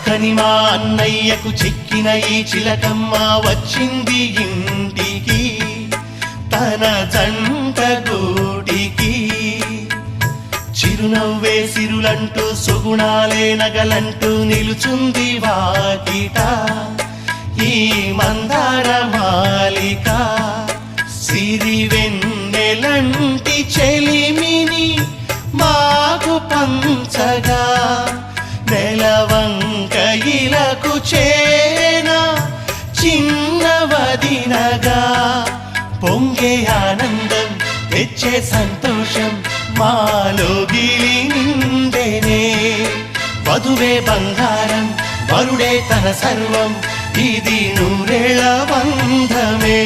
చక్కని మా అన్నయ్యకు చిక్కిన ఈ చిలకమ్మ వచ్చింది ఇంటికి తన జంట గూటికి. చిరునవ్వే సిరులంటూ సుగుణాలే నగలంటూ నిలుచుంది వాకిట ఈ మందార మాలిక. సిరి వెన్నెలంటి చెలిమిని మాకు పంచగా నెలవంక ఇలకు చేన చిన్నవదినగా. పొంగే ఆనందం తెచ్చే సంతోషం మాలో గిలి నిండెనే. వధువే బంగారం వరుడే తన సర్వం ఇది నూరేళ్ల బంధమే.